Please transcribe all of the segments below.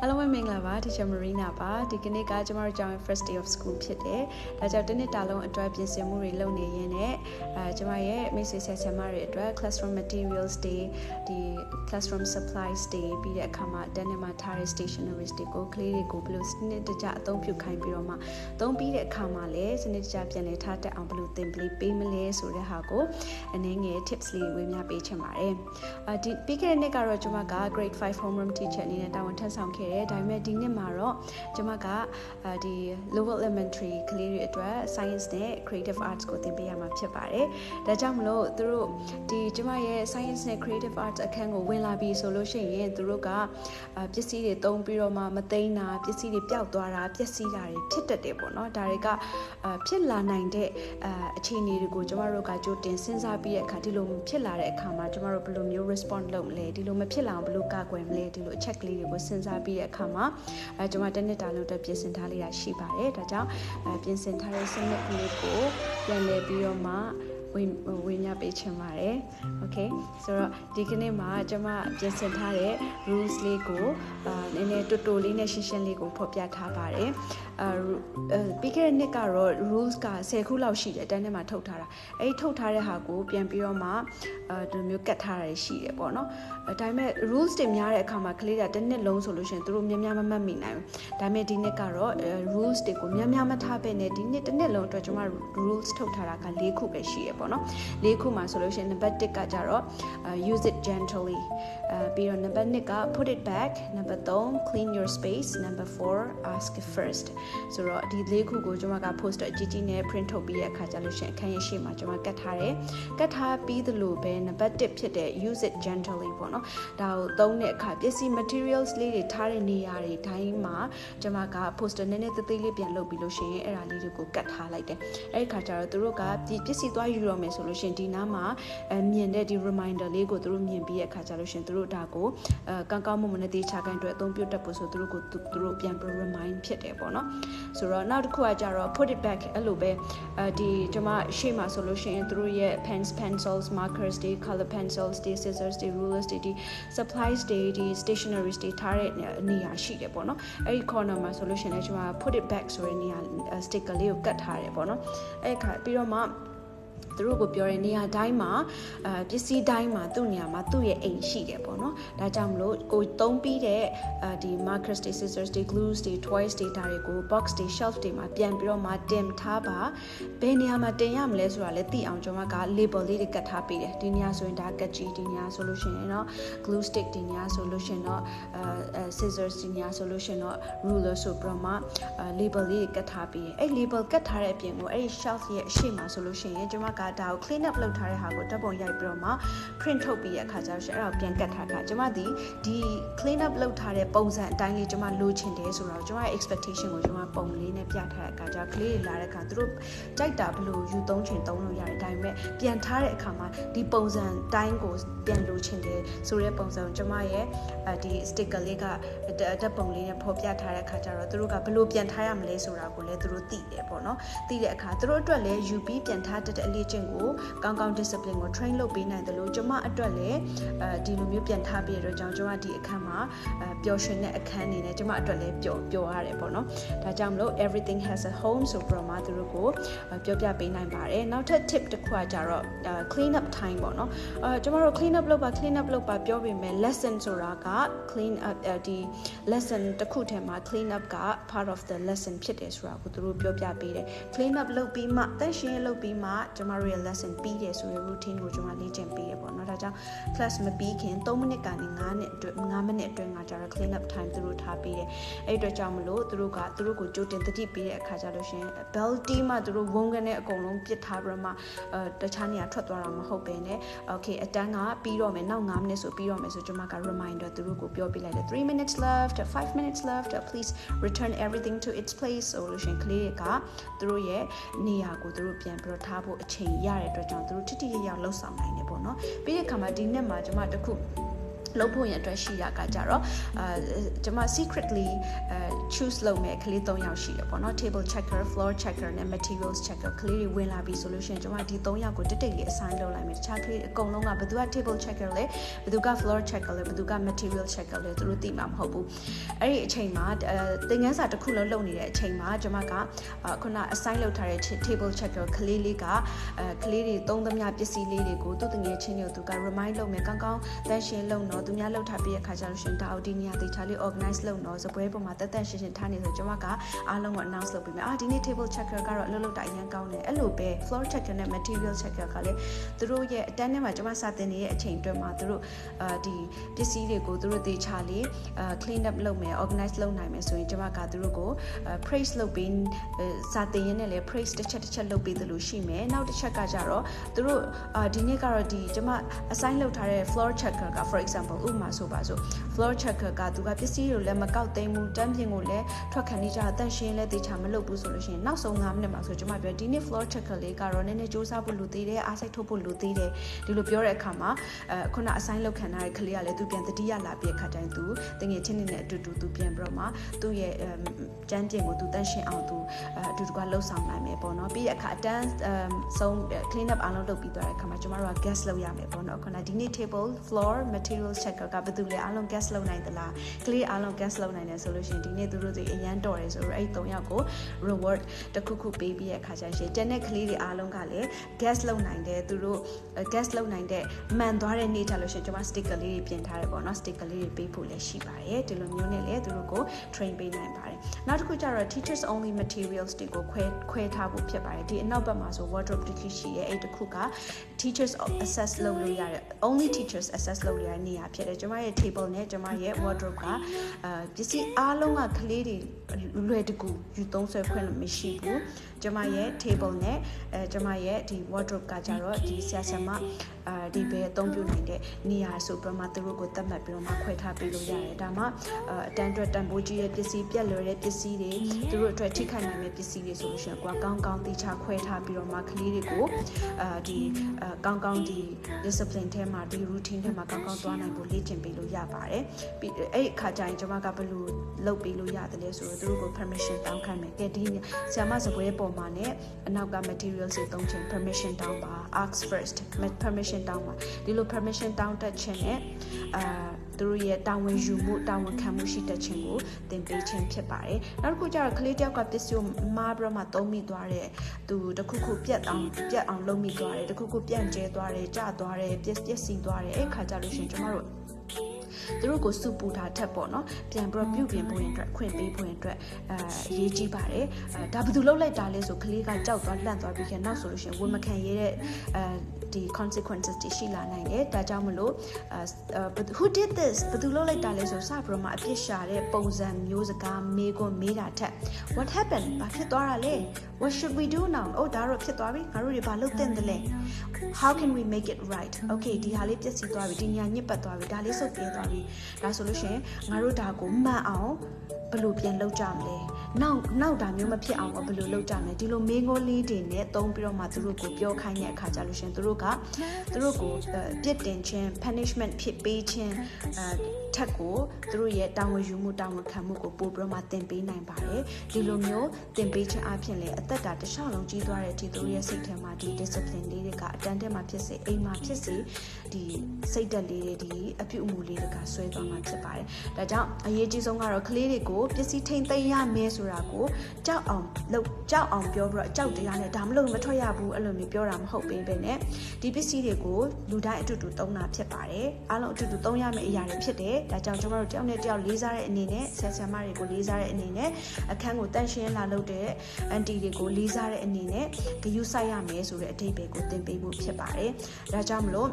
Hello မင်္ဂလာပါ Teacher Marina ပါဒီကနေ့ကကျမတို့ကျောင်းရဲ့ first day of school ဖြစ်တယ်။ဒါကြောင့်တစ်နှစ်တာလုံးအတွက်ပြင်ဆင်မှုတွေလုပ်နေရင်းနဲ့ကျမရဲ့မိတ်ဆွေဆရာမတွေအတွက် classroom materials တွေဒီ classroom supplies တွေပြီးတဲ့အခါမှာတန်းနဲ့မှာထားတဲ့ stationeries တွေကိုကလေးတွေကိုဘယ်လိုစနစ်တကျအသုံးပြုခိုင်းပြီးတော့မှသုံးပြီးတဲ့အခါမှာလည်းစနစ်တကျပြန်လည်ထားတတ်အောင်ဘယ်လိုသင်ပေးမလဲဆိုတဲ့ဟာကိုအနေငယ် tips လေးဝေမျှပေးချင်ပါတယ်။ဒီပြီးခဲ့တဲ့နှစ်ကတော့ကျမက grade 5 homeroom teacher အနေနဲ့တာဝန်ထမ်းဆောင်ခဲ့တယ်ဒါပေမဲ့ဒီနှစ်မှာတော့ကျမကဒီ lower elementary ကလေးတွေအတွက် science နဲ့ creative arts ကိုသင်ပေးရမှာဖြစ်ပါတယ်ဒါကြောင့်မလို့သူတို့ဒီကျမရဲ့ science နဲ့ creative arts အခန်းကိုဝင်လာပြီးဆိုလို့ရှိရင်သူတို့ကပစ္စည်းတွေသုံးပြီးတော့မှမသိမ်းတာပစ္စည်းတွေပျောက်သွားတာပျက်စီးတာတွေဖြစ်တတ်တယ်ပေါ့နော်ဒါတွေကဖြစ်လာနိုင်တဲ့အခြေအနေတွေကိုကျမတို့ကကြိုတင်စဉ်းစားပြီးတဲ့အခါဒီလိုဖြစ်လာတဲ့အခါမှာကျမတို့ဘယ်လိုမျိုး respond လုပ်မလဲဒီလိုမဖြစ်လာအောင်ဘယ်လိုကာကွယ်မလဲဒီလိုအချက်ကလေးတွေကိုစဉ်းစားပြီးတဲ့အခါမှာကျွန်မတစ်နှစ်တာလုံးအတွက်ပြင်ဆင်ထားလေးတာရှိပါတယ်ဒါကြောင့်ပြင်ဆင်ထားတဲ့စနစ်ကလေးကိုပြန်လည်ပြီးတော့မှဝေမျှပေးချင်ပါတယ် okay ဆိုတော့ဒီကနေ့မှာကျွန်မပြင်ဆင်ထားတဲ့ rules လေးကိုနည်းနည်းတူတူလေးနဲ့ရှင်းရှင်းလေးကိုဖော်ပြထားပါတယ်ပြီးခဲ့တဲ့နှစ်ကတော့ rules က10ခုလောက်ရှိတယ်တန်းထဲမှာထုတ်ထားတာအဲ့ဒီထုတ်ထားတဲ့ဟာကိုပြန်ပြီးတော့မှဒီမျိုးကတ်ထားတာရှိတယ်ပေါ့နော်ဒါပေမဲ့ rules တွေများတဲ့အခါမှာကလေးကတစ်နှစ်လုံးဆိုလို့ရှိရင်သူတို့များများမမှတ်မိနိုင်ဘူးဒါပေမဲ့ဒီနှစ်ကတော့ rules တွေကိုများများမထားပဲနဲ့ဒီနှစ်တစ်နှစ်လုံးအတွက်ကျွန်မ rules ထုတ်ထားတာက4ခုပဲရှိရပေါ့နော်4ခုမှာဆိုလို့ရှိရင်နံပါတ်1ကကြတော့ use it gently ပြီးတော့နံပါတ်2က put it back နံပါတ်3 clean your space နံပါတ်4 ask first ဆိုတော့ဒီ4ခုကိုကျွန်မက poster အကြီးကြီးနဲ့ print ထုတ်ပြီးတဲ့အခါကျလို့ရှိရင်အခန်းရဲ့ရှေ့မှာကျွန်မကတ်ထားတယ်ကတ်ထားပြီးသလိုပဲနံပါတ်1ဖြစ်တဲ့ use it gently ပေါ့နော်ဒါကိုသုံးတဲ့အခါပစ္စည်း materials လေးတွေထားတဲ့နေရာတွေတိုင်းမှာကျွန်မက poster နည်းနည်းသေးသေးလေးပြန်လုပ်ပြီးလို့ရှိရင်အဲ့ဒါလေးတွေကိုကတ်ထားလိုက်တယ်အဲ့ဒီခါကျတော့သူတို့ကဒီပစ္စည်းသွားယူရမယ်ဆိုလို့ရှိရင်ဒီနားမှာမြင်တဲ့ဒီ reminder လေးကိုသူတို့မြင်ပြီးတဲ့အခါကျလို့ရှိရင်သူတို့ဒါကိုကောင်းကောင်းမနဲ့တေချာကန်အတွက်အသုံးပြုတတ်ဖို့ဆိုသူတို့ပြန်ပြီး remind ဖြစ်တယ်ပေါ့နော်ဆိုတော့နောက်တစ်ခုကကြတော့ put it back အဲ့လိုပဲဒီကျွန်မရှေ့မှာဆိုလို့ရှိရင်သူတို့ရဲ့ pens pencils markers တွေ color pencils တွေ scissors တွေ rulers တွေဒီ supplies တွေဒီ stationeries တွေထားတဲ့နေရာရှိတယ်ပေါ့နော်အဲ့ဒီ corner မှာဆိုလို့ရှိရင်လည်းကျွန်မ put it back ဆိုတဲ့နေရာ sticker လေးကိုကတ်ထားတယ်ပေါ့နော်အဲ့ခါပြီးတော့မှသူတို့ကိုပြောတဲ့နေရာတိုင်းမှာပစ္စည်းတိုင်းမှာသူ့နေရာမှာသူ့ရဲ့အိမ်ရှိတယ်ပေါ့နော်ဒါကြောင့်မလို့ကိုသုံးပြီးတဲ့ဒီ markers တွေ scissors တွေ glues တွေ toys တွေဒါတွေကို box တွေ shelf တွေမှာပြန်ပြီးတော့မှတင်ထားပါဘယ်နေရာမှာတင်ရမလဲဆိုတာလည်းသိအောင်ကျွန်မက label လေးတွေကတ်ထားပေးတယ်ဒီနေရာဆိုရင်ဒါကတ်ကြီးဒီနေရာဆိုလို့ရှိရင်တော့ glue stick ဒီနေရာဆိုလို့ရှိရင်တော့scissors ဒီနေရာဆိုလို့ရှိရင်တော့ ruler ဆိုပြီးတော့မှ label လေးတွေကတ်ထားပေးတယ်အဲ့ label ကတ်ထားတဲ့အပြင်ကိုအဲ့ဒီ shelf ရဲ့အရှိမဆိုလို့ရှိရင်ကျွန်မကဒါကို clean up လုပ်ထားတဲ့ဟာကိုတပ်ပုံရိုက်ပြီးတော့မှ print ထုတ်ပြီးရအခါကျတော့အဲ့ဒါကိုပြန်ကတ်ထားတာကျွန်မဒီ clean up လုပ်ထားတဲ့ပုံစံအတိုင်းလေးကျွန်မလိုချင်တယ်ဆိုတော့ကျွန်မရဲ့ expectation ကိုကျွန်မပုံလေးနဲ့ပြထားတဲ့အခါကျကလေးတွေလာတဲ့အခါသူတို့ကြိုက်တာဘယ်လိုယူသုံးချင်သုံးလို့ရတယ်ဒါပေမဲ့ပြန်ထားတဲ့အခါမှာဒီပုံစံတိုင်းကိုပြန်လိုချင်တယ်ဆိုတဲ့ပုံစံကိုကျွန်မရဲ့ဒီ sticker လေးကတပ်ပုံလေးနဲ့ဖော်ပြထားတဲ့အခါကျတော့သူတို့ကဘယ်လိုပြန်ထားရမလဲဆိုတာကိုလည်းသူတို့သိတယ်ပေါ့နော်သိတဲ့အခါသူတို့အတွက်လည်း UP ပြန်ထားတဲ့အလေးချင်းကိုကောင်းကောင်း discipline ကို train လုပ်ပေးနိုင်တယ်လို့ကျွန်မအတွက်လည်းဒီလိုမျိုးပြန်ထားပြီးတော့ကျွန်တော်ဒီအခန်းမှာပျော်ရွှင်တဲ့အခန်းအနေနဲ့ကျွန်မအတွက်လည်းပျော်ရတယ်ပေါ့နော်ဒါကြောင့်မလို့ everything has a home ဆိုပြီးတော့မှသူတို့ကိုပြောပြပေးနိုင်ပါတယ်နောက်ထပ် tip တစ်ခုကကြတော့ clean up time ပေါ့နော်ကျွန်တော်တို့ clean up လုပ်ပါပြောပေမဲ့ lesson ဆိုတာက clean up ဒီ lesson တစ်ခုထဲမှာ clean up က part of the lesson ဖြစ်တယ်ဆိုတာကိုသူတို့ပြောပြပေးတယ် clean up လုပ်ပြီးမှတန့်ရှင်းလုပ်ပြီးမှကျွန်တော်တို့ရဲ့ lesson ပြီးတယ်ဆိုရင် routine ကိုကျွန်တော်လေ့ကျင့်ပေးရပေါ့နော်ဒါကြောင့် class မပြီးခင်3မိနစ်ကနေ5မိနစ်အတွင်းကကြတော့ clean up time သူတို့ထားပေးတယ်အဲ့အတွက်ကြောင့်မလို့သူတို့ကိုကြိုတင်သတိပေးတဲ့အခါကျလို့ရှင် bell တီးမှသူတို့ဝုန်းကနေအကုန်လုံးပစ်ထားပြီးမှတခြားနေရာထွက်သွားတာမဟုတ်ပဲね okay အတန်းကပြီးတော့မယ်နောက်5မိနစ်ဆိုပြီးတော့မယ်ဆိုကျွန်မက reminder သူတို့ကိုပြောပြလိုက်တယ်3 minutes left 5 minutes left please return everything to its place ဆိုလို့ရှင်ကလေးကသူတို့ရဲ့နေရာကိုသူတို့ပြန်ပြီးတော့ထားဖို့အချိန်ရတဲ့အတွက်ကြောင့်သူတို့ထိထိရောက်ရောက်လှုပ်ဆောင်နိုင်တယ်ပေါ့နော်ပြီးတဲ့အခါမှာဒီနေ့မှာကျွန်မတခု လုပ်ဖို့ရအတွက်ရှိတာကကြတော့ကျွန်မ secretly choose လုပ်မယ်ကလေး3ယောက်ရှိတယ်ပေါ့နော် table checker floor checker နဲ့ materials checker ကလေးတွေဝင်လာပြီဆိုလို့ရှိရင်ကျွန်မဒီ3ယောက်ကိုတိတ်တိတ်လေး assign လုပ်လိုက်မယ်တခြားကလေးအကုန်လုံးကဘယ်သူက table checker လဲဘယ်သူက floor checker လဲဘယ်သူက material checker လဲသူတို့သိမှာမဟုတ်ဘူးအဲ့ဒီအချိန်မှာသင်ခန်းစာတစ်ခုလုံးလုပ်နေတဲ့အချိန်မှာကျွန်မကခုန assign လုပ်ထားတဲ့ table checker ကလေးလေးကကလေးတွေသုံးသမျှပစ္စည်းလေးတွေကိုသူ့တငယ်ချင်းတွေကိုသူက remind လုပ်မယ်ကောင်းကောင်းတန်းရှင်းလုပ်တော့သူများလုပ်ထားပြီးတဲ့ခါကျလို့ရှင်ဒါအော်ဒီနေရာတေချာလေး organize လုပ်တော့စပွဲပေါ်မှာတက်ရှင်းထားနေဆိုကျွန်မကအားလုံးကို announce လုပ်ပေးမယ်ဒီနေ့ table checker ကတော့အလုပ်လုပ်တာအရင်ကောင်းတယ်အဲ့လိုပဲ floor checker နဲ့ material checker ကလည်းသူတို့ရဲ့အတန်းထဲမှာကျွန်မစာသင်နေတဲ့အချိန်အတွင်းမှာသူတို့ဒီပစ္စည်းတွေကိုသူတို့တေချာလေးclean up လုပ်မယ် organize လုပ်နိုင်မယ်ဆိုရင်ကျွန်မကသူတို့ကို praise လုပ်ပြီးစာသင်ရင်းနဲ့လည်း praise တစ်ချက်လုပ်ပေးသလိုရှိမယ်နောက်တစ်ချက်ကကြတော့သူတို့ဒီနေ့ကတော့ဒီကျွန်မ assign လုပ်ထားတဲ့ floor checker က for example ဥပမာဆိုပါစို့ floor checker ကသူကပစ္စည်းတွေကိုလည်းမကောက်သိမ်းဘူးတန်းပြင်ကိုလည်းထွက်ခံနေကြအသက်ရှင်းလည်းတေချာမလုပ်ဘူးဆိုလို့ရှိရင်နောက်ဆုံး9မိနစ်မှာဆိုကျွန်မပြောဒီနေ့ floor checker လေးကတော့နည်းနည်းစူးစမ်းဖို့လိုသေးတယ်အားစိတ်ထုတ်ဖို့လိုသေးတယ်ဒီလိုပြောတဲ့အခါမှာခုန assign လုပ်ခံထားတဲ့ကလေးကလည်းသူပြန်တတိယလာပြီးအခါတိုင်းသူတငယ်ချင်းတွေနဲ့အတူတူသူပြန်ပြီးတော့မှသူ့ရဲ့ကျန်းကျင်ကိုသူတန်းရှင်းအောင်သူအတူတူကလှုပ်ဆောင်နိုင်မယ်ပေါ့နော်ပြီးတဲ့အခါအတန်းဆုံး clean up အားလုံးလုပ်ပြီးသွားတဲ့အခါမှာကျွန်မတို့က guess လုပ်ရမယ်ပေါ့နော်ခုနဒီနေ့ table floor material checker ကဘယ်သူလဲအားလုံး guess လုပ်နိုင်သလားကလေးအားလုံး guess လုပ်နိုင်တယ်ဆိုလို့ရှိရင်ဒီနေ့သူတို့တွေအရန်တော်တယ်ဆိုတော့အဲ့3ယောက်ကို reward တစ်ခုခုပေးပြီးတဲ့အခါကျရင်တနေ့ကလေးတွေအားလုံးကလည်း guess လုပ်နိုင်တယ်သူတို့ guess လုပ်နိုင်တဲ့မှန်သွားတဲ့နေ့ကြလို့ရှိရင်ကျွန်မ sticker လေးတွေပြင်ထားတယ်ပေါ့နော် sticker လေးတွေပေးဖို့လည်းရှိပါတယ်ဒီလိုမျိုးနဲ့လည်းသူတို့ကို train ပေးနိုင်ပါတယ်နောက်တစ်ခုကျတော့ teachers only materials တွေကိုခွဲထားဖို့ဖြစ်ပါတယ်ဒီအနောက်ဘက်မှာဆို wardrobe တစ်ခုရှိရဲ့အဲ့တစ်ခုက teachers access လုပ်လို့ရတယ် only teachers access လုပ်ရတဲ့နေရာဖြစ်တယ်ကျွန်မရဲ့ table နဲ့ကျွန်မရဲ့ wardrobe ကပစ္စည်းအားလုံးကကလေးတွေလွယ်တကူယူသုံးဆွဲခွင့်မရှိဘူးကျွန်မရဲ့ table နဲ့ကျွန်မရဲ့ဒီ wardrobe ကကြတော့ဒီဆရာဆရာမဒီဘဲအသုံးပြုနိုင်တဲ့နေရာဆိုပြမသူတို့ကိုသတ်မှတ်ပြီးတော့မှခွဲထားပေးလို့ရတယ်ဒါမှအတန်းအတွက်တန်ဖိုးကြီးရဲ့ပစ္စည်းပြက်လွယ်တဲ့ပစ္စည်းတွေသူတို့အတွက်ထိခိုက်နိုင်တဲ့ပစ္စည်းတွေဆိုလို့ရှိရင်ကွာကောင်းကောင်းတိကျခွဲထားပြီးတော့မှကလေးတွေကိုဒီကောင်းကောင်းဒီ discipline ထဲမှာဒီ routine ထဲမှာကောင်းကောင်းသွားနိုင်ဖို့လေ့ကျင့်ပေးလို့ရပါတယ်ပြီးအဲ့အခါကျရင်ကျွန်မကဘယ်လိုလုပ်ပေးလို့ရတယ်လဲဆိုတော့သူတို့ကို permission တောင်းခိုင်းမယ်ကဲဒီဆရာမစပွဲပေါ်မှာနဲ့အနောက်က materials တွေသုံးချင် permission တောင်းပါ ask first permission တောင်းပါဒီလို permission တောင်းတတ်ခြင်းနဲ့သူတို့ရဲ့တာဝန်ယူမှုတာဝန်ခံမှုရှိတတ်ခြင်းကိုသင်ပေးခြင်းဖြစ်ပါတယ်နောက်တစ်ခုကျတော့ကလေးတယောက်ကပစ္စည်းကိုမှားပြီးတော့မှသုံးမိသွားတဲ့သူတစ်ခုခုပြတ်အောင်လုပ်မိသွားတယ်တစ်ခုခုပြန့်ကျဲသွားတယ်ကျသွားတယ်ပျက်စီးသွားတယ်အဲ့ခါကျလို့ရှိရင်ကျွန်တော်တို့သူတို့ကိုစုပူတာထက်ပေါ့နော်ပြန်ပြီးပြုပြင်ဖို့အတွက်ခွင့်ပေးဖို့အတွက်အရေးကြီးပါတယ်ဒါဘယ်သူလုပ်လိုက်တာလဲဆိုကလေးကကြောက်သွားလှန့်သွားပြီးနောက်ဆိုလို့ရှိရင်ဝန်မခံရတဲ့ဒီ consequences တွေရှိလာနိုင်တယ်ဒါကြောင့်မလို့who did this ဘယ်သူလုပ်လိုက်တာလဲဆိုစပြီးတော့မှအပြစ်ရှာတဲ့ပုံစံမျိုးစကားမေးခွန်းမေးတာထက် what happened ဘာဖြစ်သွားတာလဲ what should we do now ဒါတော့ဖြစ်သွားပြီငါတို့တွေဘာလုပ်သင့်တယ်လဲ how can we make it right okay ဒီဟာလေးပြည့်စည်သွားပြီဒီညာညစ်ပတ်သွားပြီဒါလေးစုပ်ပြဲသွားပြီဒါဆိုလို့ရှိရင်ငါတို့ဒါကိုမှန်အောင်ဘယ်လိုပြန်လုပ်ကြမလဲနောက်ဒါမျိုးမဖြစ်အောင်ဘယ်လိုလုပ်ကြမလဲဒီလိုမေးခွန်းလေးတွေနဲ့သုံးပြီးတော့မှသူတို့ကိုပြောခိုင်းတဲ့အခါကျလို့ရှင်သူတို့ကိုပြစ်တင်ခြင်း punishment ဖြစ်ပေးခြင်းထက်ကိုသူတို့ရဲ့တာဝန်ယူမှုတာဝန်ခံမှုကိုပို့ပြီးတော့မှသင်ပေးနိုင်ပါတယ်ဒီလိုမျိုးသင်ပေးခြင်းအပြင်လည်းအသက်တာတစ်လျှောက်လုံးကြီးသွားတဲ့အထိသူတို့ရဲ့စိတ်ထဲမှာဒီ discipline လေးတွေကအတန်းထဲမှာဖြစ်စေအိမ်မှာဖြစ်စေဒီစိတ်ဓာတ်လေးတွေဒီအပြုအမူလေးတွေကဆွဲသွားမှာဖြစ်ပါတယ်ဒါကြောင့်အရေးကြီးဆုံးကတော့ကလေးတွေကိုပစ္စည်းထိန်းသိမ်းရမယ်ဆိုတာကိုကြောက်အောင်ပြောပြီးတော့ကြောက်တရားနဲ့ဒါမလို့မထွက်ရဘူးအဲ့လိုမျိုးပြောတာမဟုတ်ပဲနဲ့ဒီပစ္စည်းတွေကိုလူတိုင်းအတူတူသုံးတာဖြစ်ပါတယ်အားလုံးအတူတူသုံးရမယ့်အရာတွေဖြစ်တယ်ဒါကြောင့်ကျွန်တော်တို့တယောက်နဲ့တယောက်လေးစားတဲ့အနေနဲ့ဆရာဆရာမတွေကိုလေးစားတဲ့အနေနဲ့အခန်းကိုတန့်ရှင်းလာလုပ်တဲ့အန်တီတွေကိုလေးစားတဲ့အနေနဲ့ဂရုစိုက်ရမယ်ဆိုတဲ့အဓိပ္ပာယ်ကိုသင်ပေးဖို့ဖြစ်ပါတယ်ဒါကြောင့်မလို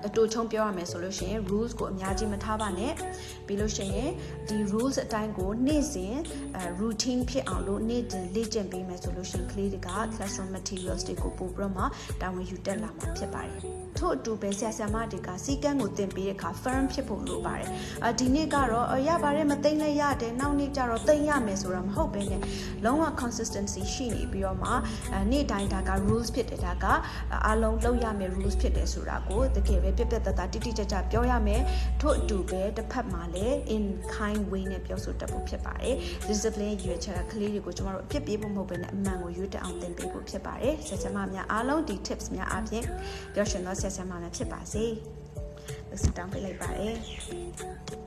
့အတူချုံပြောရမယ်ဆိုလို့ရှိရင် rules ကိုအများကြီးမထားပါနဲ့ပြီးလို့ရှိရင်ဒီ rules အတိုင်းကိုနေ့စဉ် routine ဖြစ်အောင်လို့နေ့စဉ်လေ့ကျင့်ပေးမယ်ဆိုလို့ရှိရင်ကလေးတွေက classroom materials တွေကိုပို့ပြီးတော့မှတာဝန်ယူတက်လာမှာဖြစ်ပါတယ်ထို့အတူပဲဆရာဆရာမတွေကစီကန်းကိုသင်ပေးတဲ့အခါ firm ဖြစ်ဖို့လိုပါတယ်ဒီနေ့ကတော့ရပါတယ်မသိမ့်လည်းရတယ်နောက်နေ့ကျတော့သိမ့်ရမယ်ဆိုတာမဟုတ်ဘဲနဲ့လုံးဝ consistency ရှိနေပြီးတော့မှနေ့တိုင်းဒါက rules ဖြစ်တယ်ဒါကအားလုံးလုပ်ရမယ် rules ဖြစ်တယ်ဆိုတာကို တကယ်ပဲပြက်ပြက်တသားတိတိကျကျပြောရမယ်ထို့အတူပဲတစ်ဖက်မှာလည်း in kind way နဲ့ပြောဆိုတတ်ဖို့ဖြစ်ပါတယ် discipline ရွေးချယ်ကလေးတွေကိုကျမတို့အပြစ်ပေးဖို့မဟုတ်ဘဲနဲ့အမှန်ကိုရွေးတက်အောင်သင်ပေးဖို့ဖြစ်ပါတယ်ဆရာဆရာမများအားလုံးဒီ tips များအပြင်ပျော်ရွှင်သောဆရာဆရာမများဖြစ်ပါစေလို့ဆုတောင်းပေးလိုက်ပါတယ်